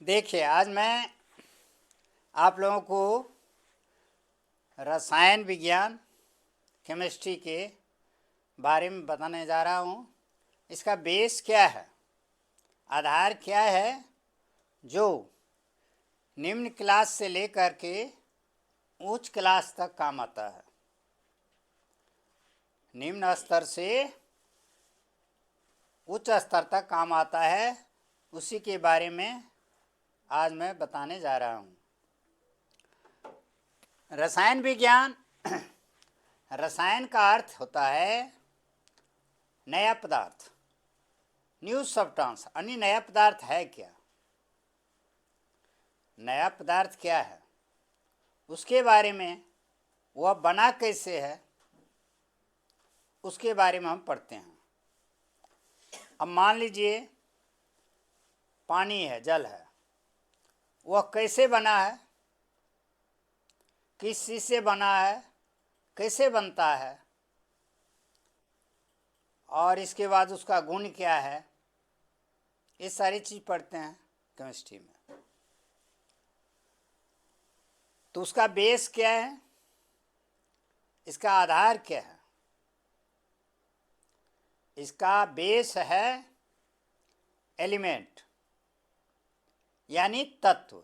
देखिए, आज मैं आप लोगों को रसायन विज्ञान केमिस्ट्री के बारे में बताने जा रहा हूँ। इसका बेस क्या है, आधार क्या है जो निम्न क्लास से लेकर के उच्च क्लास तक काम आता है। निम्न स्तर से उच्च स्तर तक काम आता है, उसी के बारे में आज मैं बताने जा रहा हूँ। रसायन विज्ञान रसायन का अर्थ होता है नया पदार्थ, न्यू सब्सटेंस। यानी नया पदार्थ है क्या, नया पदार्थ क्या है, उसके बारे में, वह बना कैसे है, उसके बारे में हम पढ़ते हैं। अब मान लीजिए पानी है, जल है, वह कैसे बना है, किस चीज़ से बना है, कैसे बनता है, और इसके बाद उसका गुण क्या है, ये सारी चीज़ पढ़ते हैं केमिस्ट्री में। तो उसका बेस क्या है, इसका आधार क्या है? इसका बेस है एलिमेंट, यानी तत्व।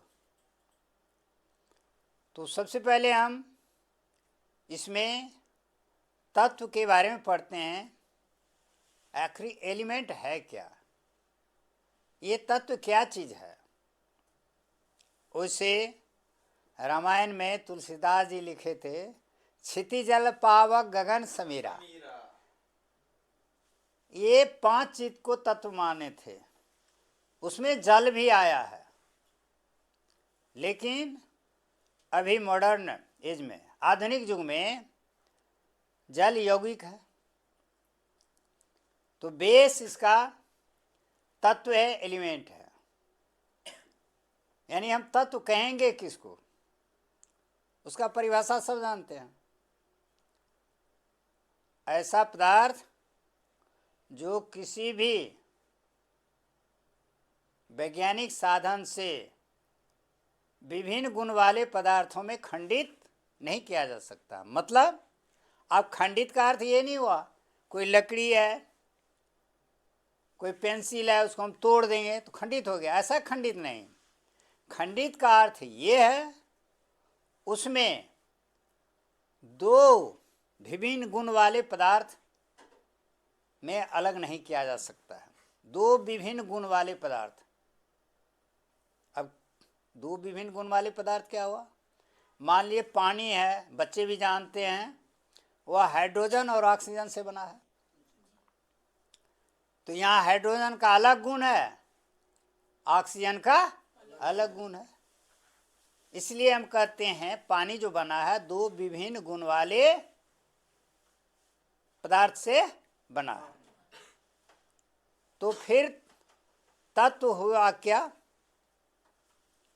तो सबसे पहले हम इसमें तत्व के बारे में पढ़ते हैं। आखिरी एलिमेंट है क्या, ये तत्व क्या चीज़ है। उसे रामायण में तुलसीदास जी लिखे थे, क्षितिजल पावक गगन समीरा। ये 5 चीज को तत्व माने थे, उसमें जल भी आया है। लेकिन अभी मॉडर्न एज में, आधुनिक युग में जल यौगिक है। तो बेस इसका तत्व है, एलिमेंट है। यानी हम तत्व कहेंगे किसको, उसका परिभाषा सब जानते हैं। ऐसा पदार्थ जो किसी भी वैज्ञानिक साधन से विभिन्न गुण वाले पदार्थों में खंडित नहीं किया जा सकता। मतलब अब खंडित का अर्थ ये नहीं हुआ कोई लकड़ी है, कोई पेंसिल है, उसको हम तोड़ देंगे तो खंडित हो गया, ऐसा खंडित नहीं। खंडित का अर्थ ये है उसमें 2 विभिन्न गुण वाले पदार्थ में अलग नहीं किया जा सकता है। 2 विभिन्न गुण वाले पदार्थ। अब 2 विभिन्न गुण वाले पदार्थ क्या हुआ, मान लिए पानी है, बच्चे भी जानते हैं वह हाइड्रोजन और ऑक्सीजन से बना है। तो यहाँ हाइड्रोजन का अलग गुण है, ऑक्सीजन का अलग गुण है। इसलिए हम कहते हैं पानी जो बना है 2 विभिन्न गुण वाले पदार्थ से बना है। तो फिर तत्व हुआ क्या,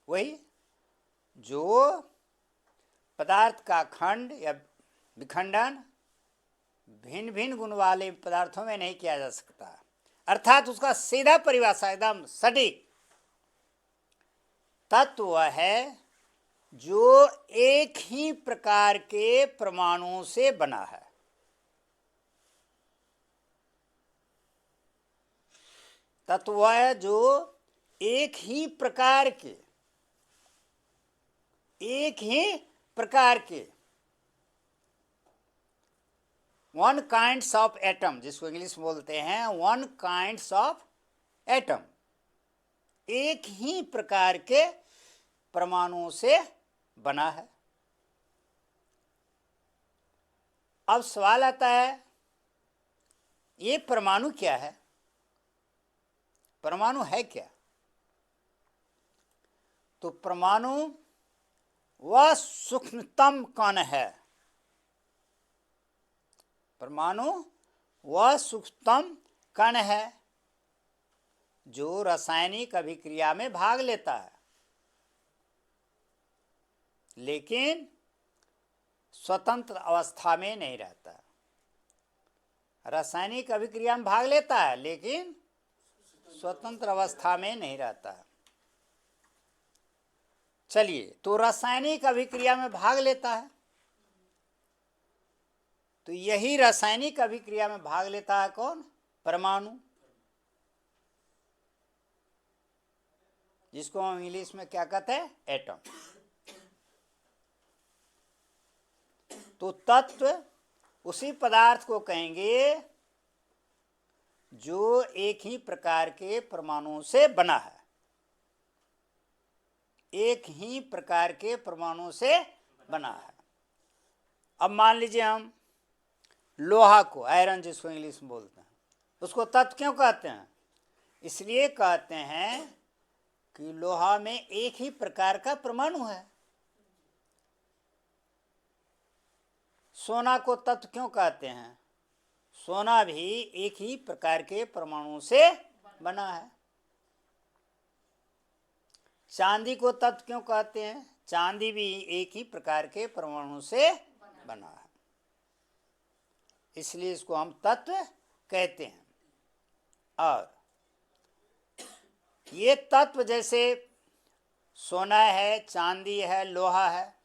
वही जो पदार्थ का खंड या विखंडन भिन्न भिन्न गुण वाले पदार्थों में नहीं किया जा सकता। अर्थात उसका सीधा परिभाषा एकदम सटीक तत्व है जो एक ही प्रकार के परमाणुओं से बना है। तत्व है जो एक ही प्रकार के वन काइंड्स ऑफ एटम, जिसको इंग्लिश में बोलते हैं वन काइंड्स ऑफ एटम, एक ही प्रकार के परमाणुओं से बना है। अब सवाल आता है ये परमाणु क्या है, परमाणु है क्या। तो परमाणु वह सूक्ष्मतम कण है, परमाणु वह सूक्ष्मतम कण है जो रासायनिक अभिक्रिया में भाग लेता है, लेकिन स्वतंत्र अवस्था में नहीं रहता। रासायनिक अभिक्रिया में भाग लेता है लेकिन स्वतंत्र अवस्था में नहीं रहता। चलिए, तो रासायनिक अभिक्रिया में भाग लेता है, तो यही रासायनिक अभिक्रिया में भाग लेता है कौन? परमाणु, जिसको हम इंग्लिश में क्या कहते हैं? एटम। तो तत्व उसी पदार्थ को कहेंगे जो एक ही प्रकार के परमाणुओं से बना है, एक ही प्रकार के परमाणुओं से बना है। अब मान लीजिए हम लोहा को, आयरन जिसको इंग्लिश में बोलते हैं, उसको तत्व क्यों कहते हैं? इसलिए कहते हैं कि लोहा में एक ही प्रकार का परमाणु है। सोना को तत्व क्यों कहते हैं? सोना भी एक ही प्रकार के परमाणुओं से बना है। चांदी को तत्व क्यों कहते हैं? चांदी भी एक ही प्रकार के परमाणु से बना है, इसलिए इसको हम तत्व कहते हैं। और ये तत्व जैसे सोना है, चांदी है, लोहा है,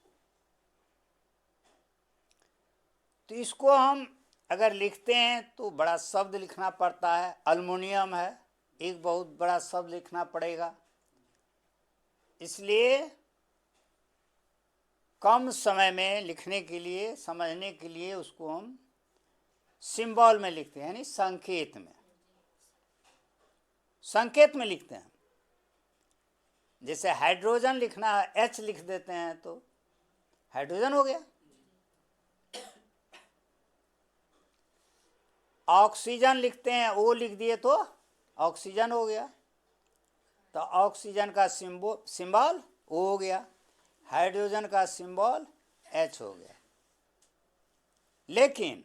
तो इसको हम अगर लिखते हैं तो बड़ा शब्द लिखना पड़ता है। एल्युमिनियम है, एक बहुत बड़ा शब्द लिखना पड़ेगा, इसलिए कम समय में लिखने के लिए, समझने के लिए उसको हम सिंबल में लिखते हैं, यानी संकेत में, संकेत में लिखते हैं। जैसे हाइड्रोजन लिखना है, एच लिख देते हैं तो हाइड्रोजन हो गया। ऑक्सीजन लिखते हैं, ओ लिख दिए तो ऑक्सीजन हो गया, तो ऑक्सीजन का सिंबल ओ हो गया, हाइड्रोजन का सिंबल एच हो गया। लेकिन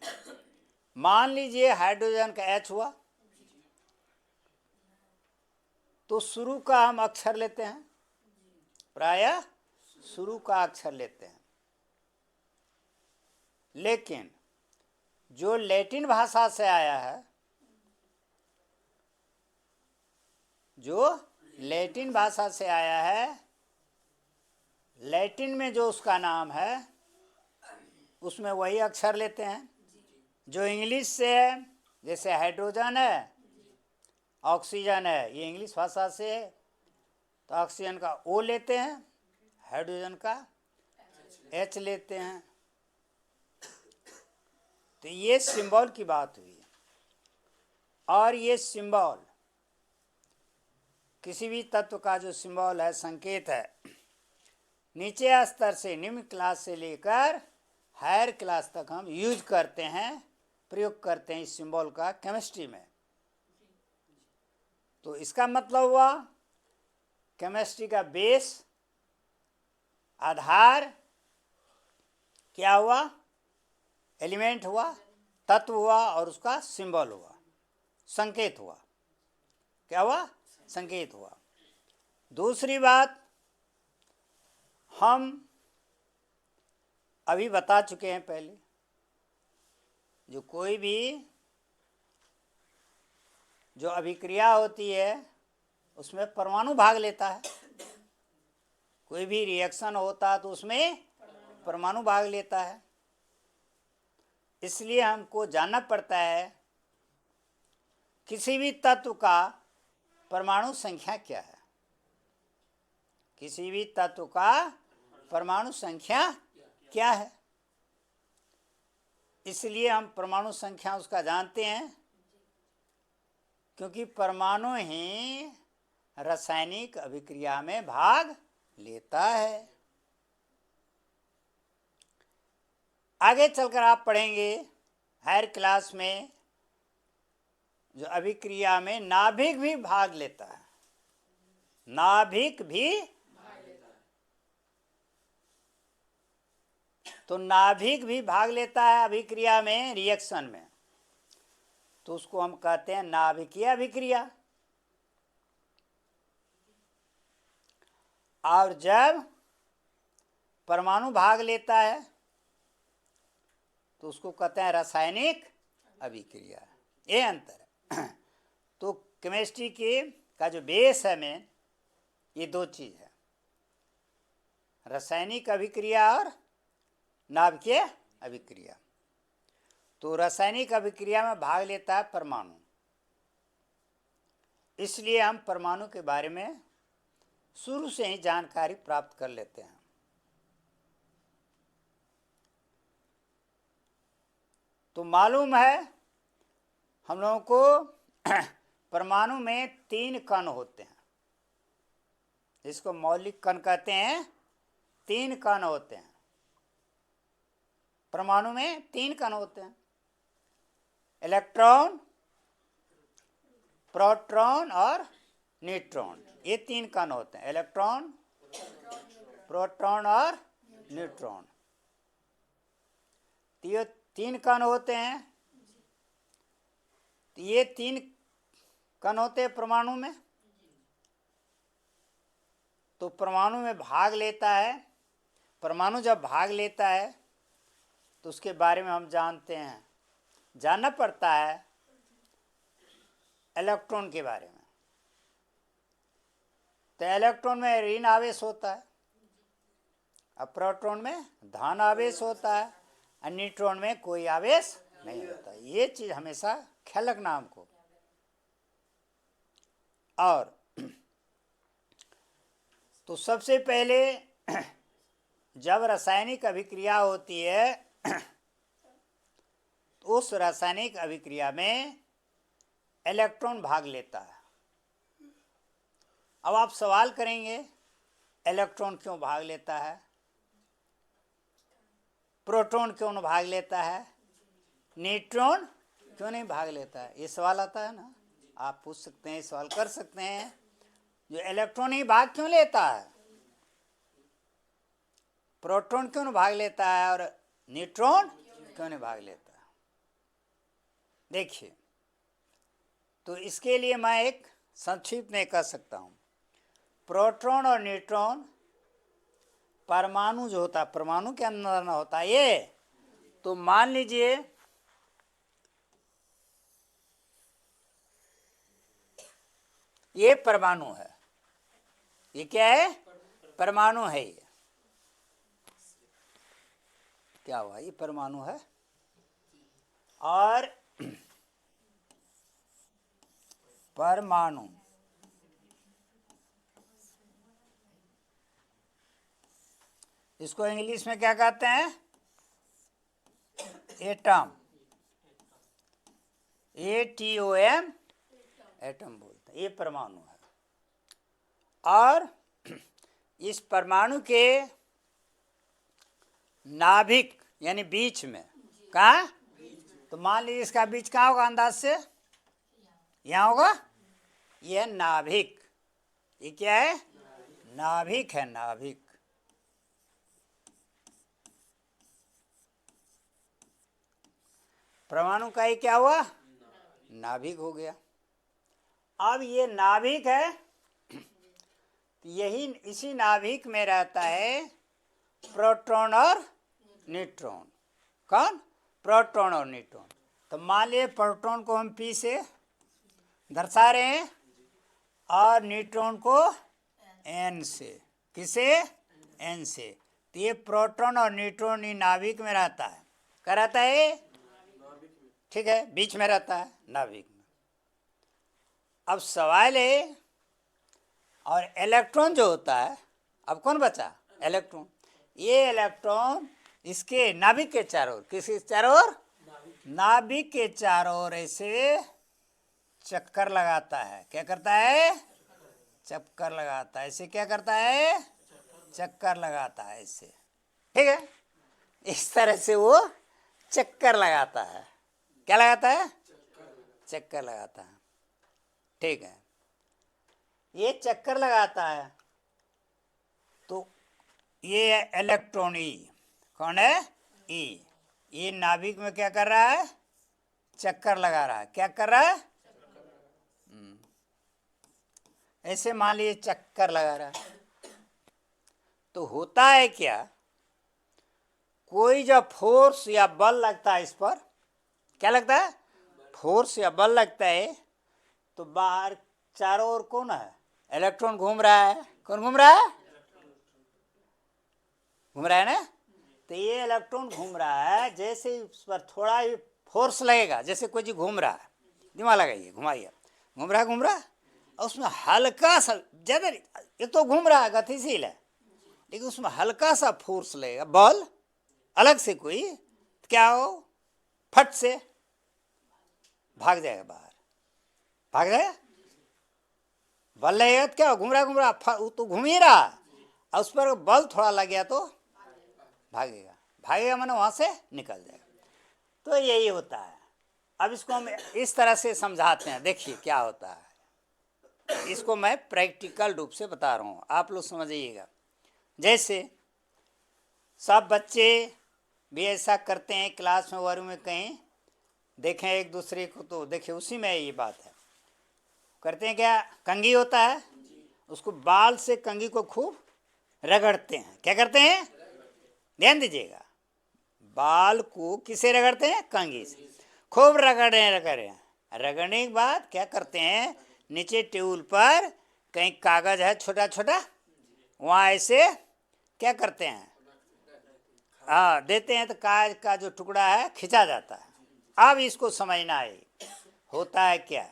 मान लीजिए हाइड्रोजन का एच हुआ, तो शुरू का हम अक्षर लेते हैं, प्रायः शुरू का अक्षर लेते हैं। लेकिन जो लैटिन भाषा से आया है, जो लैटिन भाषा से आया है, लैटिन में जो उसका नाम है उसमें वही अक्षर लेते हैं जो इंग्लिश से है। जैसे हाइड्रोजन है, ऑक्सीजन है, ये इंग्लिश भाषा से है, तो ऑक्सीजन का ओ लेते हैं, हाइड्रोजन का एच लेते हैं। तो ये सिंबल की बात हुई। और ये सिंबल, किसी भी तत्व का जो सिंबल है, संकेत है, नीचे स्तर से, निम्न क्लास से लेकर हायर क्लास तक हम यूज करते हैं, प्रयोग करते हैं इस सिंबल का केमिस्ट्री में। तो इसका मतलब हुआ केमिस्ट्री का बेस, आधार क्या हुआ? एलिमेंट हुआ, तत्व हुआ, और उसका सिंबल हुआ, संकेत हुआ। क्या हुआ? संकेत हुआ। दूसरी बात, हम अभी बता चुके हैं पहले, जो कोई भी जो अभिक्रिया होती है उसमें परमाणु भाग लेता है। कोई भी रिएक्शन होता है तो उसमें परमाणु भाग लेता है। इसलिए हमको जानना पड़ता है किसी भी तत्व का परमाणु संख्या क्या है, किसी भी तत्व का परमाणु संख्या क्या है। इसलिए हम परमाणु संख्या उसका जानते हैं, क्योंकि परमाणु ही रासायनिक अभिक्रिया में भाग लेता है। आगे चलकर आप पढ़ेंगे हायर क्लास में, जो अभिक्रिया में नाभिक भी भाग लेता है, नाभिक भी। तो नाभिक भी भाग लेता है अभिक्रिया में, रिएक्शन में, तो उसको हम कहते हैं नाभिकीय अभिक्रिया। और जब परमाणु भाग लेता है तो उसको कहते हैं रासायनिक अभिक्रिया। ये अंतर है। तो केमिस्ट्री के का जो बेस है में, ये दो चीज़ है। रासायनिक अभिक्रिया और नाभिकीय अभिक्रिया। तो रासायनिक अभिक्रिया में भाग लेता है परमाणु, इसलिए हम परमाणु के बारे में शुरू से ही जानकारी प्राप्त कर लेते हैं। तो मालूम है हम लोगों को परमाणु में 3 कण होते हैं, जिसको मौलिक कण कहते हैं। 3 कण होते हैं परमाणु में, 3 कण होते हैं, इलेक्ट्रॉन, प्रोटॉन और न्यूट्रॉन। ये 3 कण होते हैं, इलेक्ट्रॉन, प्रोटॉन और न्यूट्रॉन। तो ये 3 कण होते हैं। तो ये 3 कण होते हैं परमाणु में। तो परमाणु में भाग लेता है, परमाणु जब भाग लेता है तो उसके बारे में हम जानते हैं, जानना पड़ता है इलेक्ट्रॉन के बारे में। तो इलेक्ट्रॉन में ऋण आवेश होता है, और प्रोटॉन में धन आवेश होता है, और न्यूट्रॉन में कोई आवेश नहीं होता। ये चीज हमेशा ख्याल रखना हमको। और तो सबसे पहले जब रासायनिक अभिक्रिया होती है तो उस रासायनिक अभिक्रिया में इलेक्ट्रॉन भाग लेता है। अब आप सवाल करेंगे इलेक्ट्रॉन क्यों भाग लेता है, प्रोटॉन क्यों नहीं भाग लेता है, न्यूट्रॉन क्यों नहीं भाग लेता है? ये सवाल आता है ना, आप पूछ सकते हैं, सवाल कर सकते हैं। जो इलेक्ट्रॉन ही भाग क्यों लेता है, प्रोटॉन क्यों नहीं भाग लेता है, और न्यूट्रॉन क्यों नहीं भाग लेता है? देखिए, तो इसके लिए मैं एक संक्षिप्त में कह सकता हूँ। प्रोटॉन और न्यूट्रॉन परमाणु जो होता है, परमाणु के अंदर ना होता है ये। तो मान लीजिए ये परमाणु है, ये क्या है, परमाणु है। ये क्या हुआ, ये परमाणु है। और परमाणु इसको इंग्लिश में क्या कहते हैं, एटम, ATOM, एटम बोलते हैं। ये परमाणु है। और इस परमाणु के नाभिक यानी बीच में, कहाँ, तो मान लीजिए इसका बीच कहाँ होगा, अंदाज से यहाँ होगा। यह नाभिक, ये क्या है, नाभिक है, नाभिक। परमाणु का ही क्या हुआ, नाभिक हो गया। अब ये नाभिक है, यही इसी नाभिक में रहता है प्रोटॉन और न्यूट्रॉन। कौन, प्रोटॉन और न्यूट्रॉन। तो मान लीजिए प्रोटॉन को हम P से दर्शा रहे हैं और न्यूट्रॉन को N से। किसे, N से। तो ये प्रोटॉन और न्यूट्रॉन ही नाभिक में रहता है। क्या रहता है, ठीक है, बीच में रहता है, नाभिक में। अब सवाल है, और इलेक्ट्रॉन जो होता है, अब कौन बचा, इलेक्ट्रॉन। ये इलेक्ट्रॉन इसके नाभिक के चारों ओर, किसके चारों ओर, नाभिक के चारों ओर ऐसे चक्कर लगाता है। क्या करता है, चक्कर लगाता है। ऐसे क्या करता है, चक्कर लगाता है ऐसे, ठीक है। इस तरह से वो चक्कर लगाता है। क्या लगाता है, चक्कर लगाता है, ठीक है। ये चक्कर लगाता है तो ये इलेक्ट्रॉन ई, कौन है, ई, ये नाभिक में क्या कर रहा है, चक्कर लगा रहा है। क्या कर रहा है, ऐसे मान लीजिए चक्कर लगा रहा है। तो होता है क्या, कोई जब फोर्स या बल लगता है इस पर, क्या लगता है, फोर्स या बल लगता है, तो बाहर चारों ओर कौन है, इलेक्ट्रॉन घूम रहा है। कौन घूम रहा है, घूम रहा है ना। तो ये इलेक्ट्रॉन घूम रहा है, जैसे ही उस पर थोड़ा ही फोर्स लगेगा, जैसे कोई चीज घूम रहा है, दिमाग लगाइए, घुमाइए, घूम रहा है, और उसमें हल्का सा, ज्यादा ये तो घूम रहा है, गतिशील है, लेकिन उसमें हल्का सा फोर्स लगेगा, बल अलग से कोई, तो क्या हो, फट से भाग जाएगा बाहर, भाग जाएगा। बल लगेगा तो क्या, घूम रहा तो घूम ही रहा, और उस पर बल थोड़ा लग गया तो भागेगा, भागेगा माने वहां से निकल जाएगा। तो यही होता है। अब इसको हम इस तरह से समझाते हैं, देखिए क्या होता है, इसको मैं प्रैक्टिकल रूप से बता रहा हूँ, आप लोग समझिएगा। जैसे सब बच्चे भी ऐसा करते हैं, क्लास में वर्ग में कहीं देखें एक दूसरे को, तो देखिए उसी में ये बात है, करते हैं क्या, कंघी होता है, उसको बाल से कंघी को खूब रगड़ते हैं। क्या करते हैं, ध्यान दीजिएगा, बाल को किसे रगड़ते हैं, कंघी से खूब रगड़ने के बाद क्या करते हैं, नीचे टेबल पर कहीं कागज है छोटा छोटा, वहाँ ऐसे क्या करते हैं, हाँ देते हैं, तो कागज का जो टुकड़ा है खिंचा जाता है। अब इसको समझना है होता है क्या,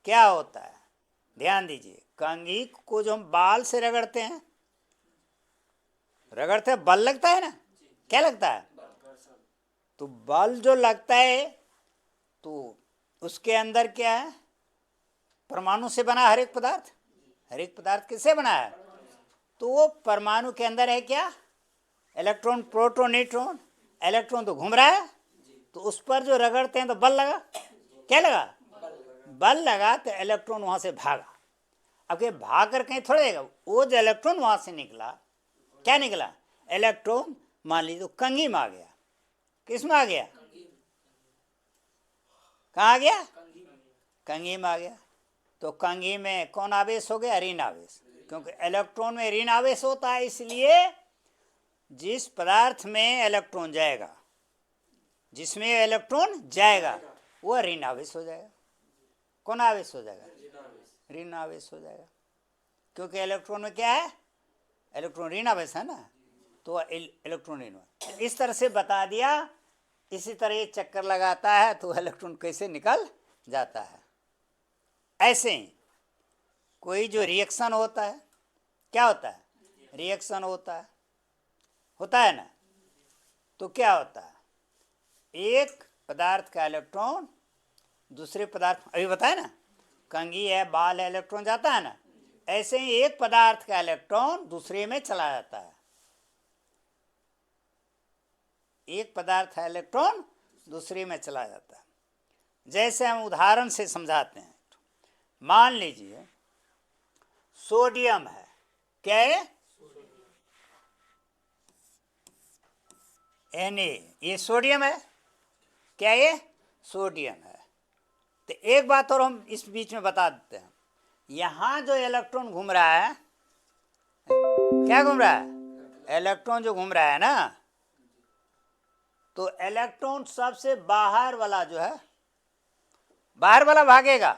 क्या होता है, ध्यान दीजिए। कंघी को जो हम बाल से रगड़ते हैं, बल लगता है ना, क्या लगता है, तो बल जो लगता है, तो उसके अंदर क्या है, परमाणु से बना हर एक पदार्थ किससे बना है, तो वो परमाणु के अंदर है क्या, इलेक्ट्रॉन, प्रोटॉन, न्यूट्रॉन। इलेक्ट्रॉन तो घूम रहा है, तो उस पर जो रगड़ते हैं तो बल लगा, क्या लगा, बल लगा, तो इलेक्ट्रॉन वहां से भागा। अब ये भाग कर कहीं थोड़ा जाएगा, वो जो इलेक्ट्रॉन वहां से निकला, क्या निकला, इलेक्ट्रॉन मान लीजिए तो कंघी में आ गया, किस में आ गया, कहाँ आ गया, कंघी में आ गया। तो कंघी में कौन आवेश हो गया, ऋण आवेश, क्योंकि इलेक्ट्रॉन में ऋण आवेश होता है, इसलिए जिस पदार्थ में इलेक्ट्रॉन जाएगा, जिसमें इलेक्ट्रॉन जाएगा वो ऋण आवेश हो जाएगा। कौन आवेश हो जाएगा, ऋण आवेश हो जाएगा, क्योंकि इलेक्ट्रॉन में क्या है, इलेक्ट्रॉन ऋण आवेश है ना, तो इलेक्ट्रॉन ऋण, इस तरह से बता दिया। इसी तरह ये चक्कर लगाता है तो इलेक्ट्रॉन कैसे निकल जाता है। ऐसे ही कोई जो रिएक्शन होता है, क्या होता है, रिएक्शन होता है ना, तो क्या होता है, एक पदार्थ का इलेक्ट्रॉन दूसरे पदार्थ, अभी बताया ना, कंघी है, बाल है, इलेक्ट्रॉन जाता है ना, ऐसे ही एक पदार्थ का इलेक्ट्रॉन दूसरे में चला जाता है, एक पदार्थ है, इलेक्ट्रॉन दूसरे में चला जाता है। जैसे हम उदाहरण से समझाते हैं, मान लीजिए सोडियम है, क्या है, Na, ये सोडियम है, क्या ये सोडियम है। तो एक बात और हम इस बीच में बता देते हैं, यहां जो इलेक्ट्रॉन घूम रहा है, क्या घूम रहा है, इलेक्ट्रॉन जो घूम रहा है ना, तो इलेक्ट्रॉन सबसे बाहर वाला जो है, बाहर वाला भागेगा,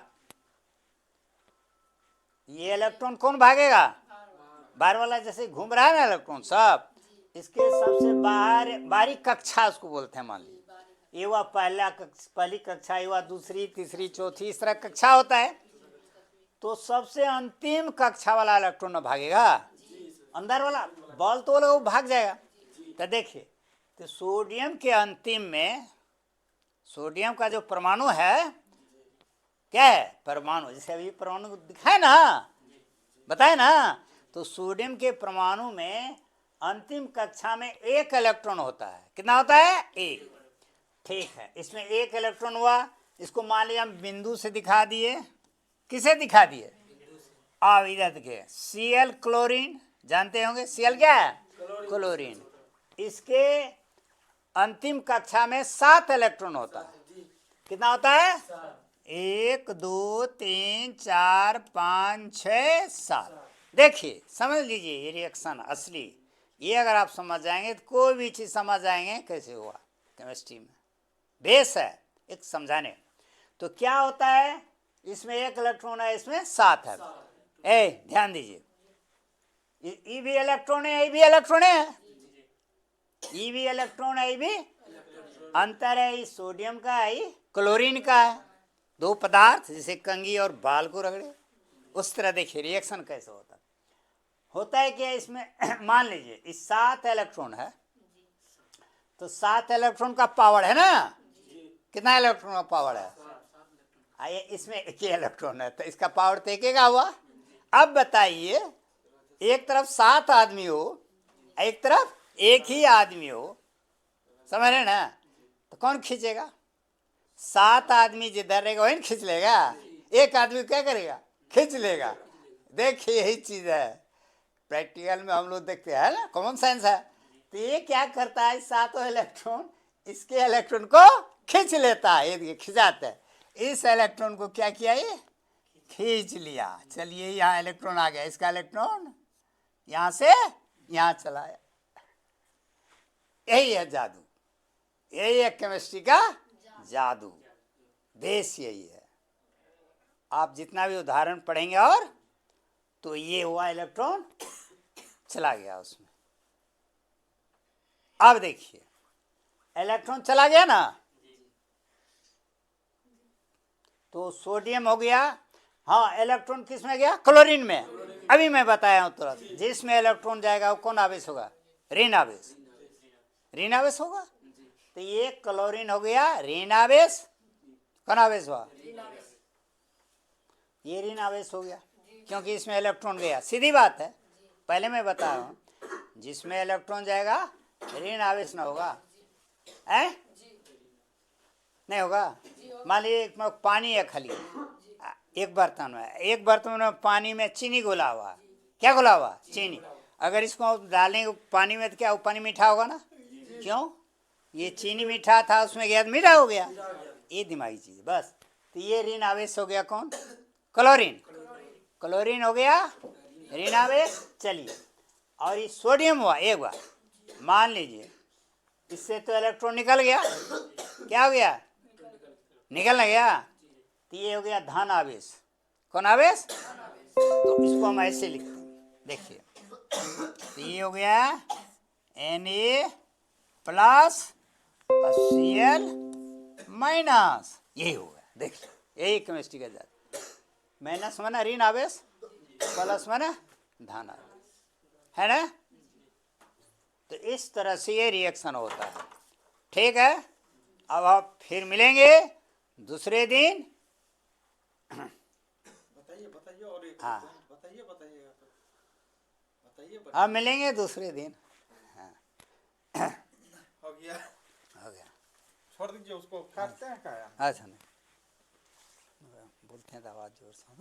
ये इलेक्ट्रॉन कौन भागेगा, बाहर वाला, जैसे घूम रहा है ना इलेक्ट्रॉन सब, इसके सबसे बाहरी कक्षा उसको बोलते हैं। मान लीजिए ये वह पहली कक्षा, ये वह दूसरी, तीसरी, चौथी, इस तरह कक्षा होता है। तो सबसे अंतिम कक्षा वाला इलेक्ट्रॉन भागेगा, अंदर वाला बॉल तो वो भाग जाएगा। तो देखिए, तो सोडियम के अंतिम में, सोडियम का जो परमाणु है, क्या है, परमाणु, जैसे अभी परमाणु दिखाए ना, बताए ना, तो सोडियम के परमाणु में अंतिम कक्षा में एक इलेक्ट्रॉन होता है। कितना होता है, एक। ठीक है, इसमें एक इलेक्ट्रॉन हुआ, इसको मान लिया हम बिंदु से दिखा दिए, किसे दिखा दिए, अब इधर देखिए, Cl क्लोरीन, जानते होंगे Cl क्या है, क्लोरीन। इसके अंतिम कक्षा में 7 इलेक्ट्रॉन होता है। कितना होता है, 1 2 3 4 5 6 7। देखिए समझ लीजिए, ये रिएक्शन असली, ये अगर आप समझ जाएंगे तो कोई भी चीज समझ जाएंगे कैसे हुआ केमिस्ट्री में, बेस है एक समझाने। तो क्या होता है, इसमें 1 इलेक्ट्रॉन है, इसमें 7 है। ध्यान दीजिए, ये भी इलेक्ट्रॉन है, ये भी इलेक्ट्रॉन है, ई भी इलेक्ट्रॉन है, ई भी अंतर है, ई सोडियम का है, ई क्लोरीन का है। दो पदार्थ जैसे कंघी और बाल को रगड़े, उस तरह देखिए रिएक्शन कैसे होता है। होता है क्या इसमें मान लीजिए इस 7 इलेक्ट्रॉन है, तो 7 इलेक्ट्रॉन का पावर है ना, कितना इलेक्ट्रॉन का पावर है, आइए इसमें एक ही इलेक्ट्रॉन है तो इसका पावर तो एक का हुआ। अब बताइए एक तरफ 7 आदमी हो, एक तरफ एक ही आदमी हो, समझ रहे ना, तो कौन खींचेगा? 7 आदमी जिधर रहेगा वही खींच लेगा, एक आदमी क्या करेगा? खींच लेगा। देखिए यही चीज है, प्रैक्टिकल में हम लोग देखते हैं ना, कॉमन सेंस है। तो ये क्या करता है, 7 इलेक्ट्रॉन इसके इलेक्ट्रॉन को खींच लेता है, ये देखिए खिंचाता है, इस इलेक्ट्रॉन को क्या किया, ये खींच लिया। चलिए यहाँ इलेक्ट्रॉन आ गया, इसका इलेक्ट्रॉन यहां से यहां चला आया। यही है जादू, यही है केमिस्ट्री का जादू, बेस यही है। आप जितना भी उदाहरण पढ़ेंगे और तो ये हुआ इलेक्ट्रॉन चला गया उसमें। अब देखिए इलेक्ट्रॉन चला गया ना, तो सोडियम हो गया, हाँ इलेक्ट्रॉन किस में गया? क्लोरीन में। अभी मैं बताया हूं तुरंत, जिसमें इलेक्ट्रॉन जाएगा वो कौन आवेश होगा? ऋण आवेश, ऋण आवेश होगा। तो ये क्लोरीन हो गया ऋण आवेश, कौन आवेश हुआ? ये ऋण आवेश हो गया क्योंकि इसमें इलेक्ट्रॉन गया, सीधी बात है। पहले मैं बताया हूं जिसमें इलेक्ट्रॉन जाएगा ऋण आवेश ना होगा, है नहीं होगा। मान लीजिए पानी है खाली एक बर्तन में, एक बर्तन में पानी में चीनी घुला हुआ, क्या घुला हुआ? चीनी। अगर इसको डालेंगे पानी में तो क्या वो पानी मीठा होगा ना? क्यों? ये चीनी मीठा था, उसमें गया तो मीठा हो गया। ये दिमागी चीज बस। तो ये ऋण आवेश हो गया कौन? क्लोरीन। क्लोरीन हो गया ऋण आवेश। चलिए और ये सोडियम हुआ, एक बार मान लीजिए इससे तो इलेक्ट्रॉन निकल गया, क्या हो गया? निकल ना गया, तो ये हो गया धन आवेश। कौन आवेश? तो इसको हम ऐसे लिखते हैं, देखिए तो ये हो गया Na प्लस Cl माइनस, यही होगा। देखिए यही केमिस्ट्री का जादू। माइनस माना ऋण आवेश, प्लस माना धन आवेश, है ना। तो इस तरह से ये रिएक्शन होता है, ठीक है। अब आप फिर मिलेंगे दूसरे दिन। बताइए और एक हाँ बताइए अब मिलेंगे दूसरे दिन। हो गया, हो गया, छोड़ दीजिए उसको, काटते हैं क्या? अच्छा नहीं बोलते हैं तो आवाज़ जोर से।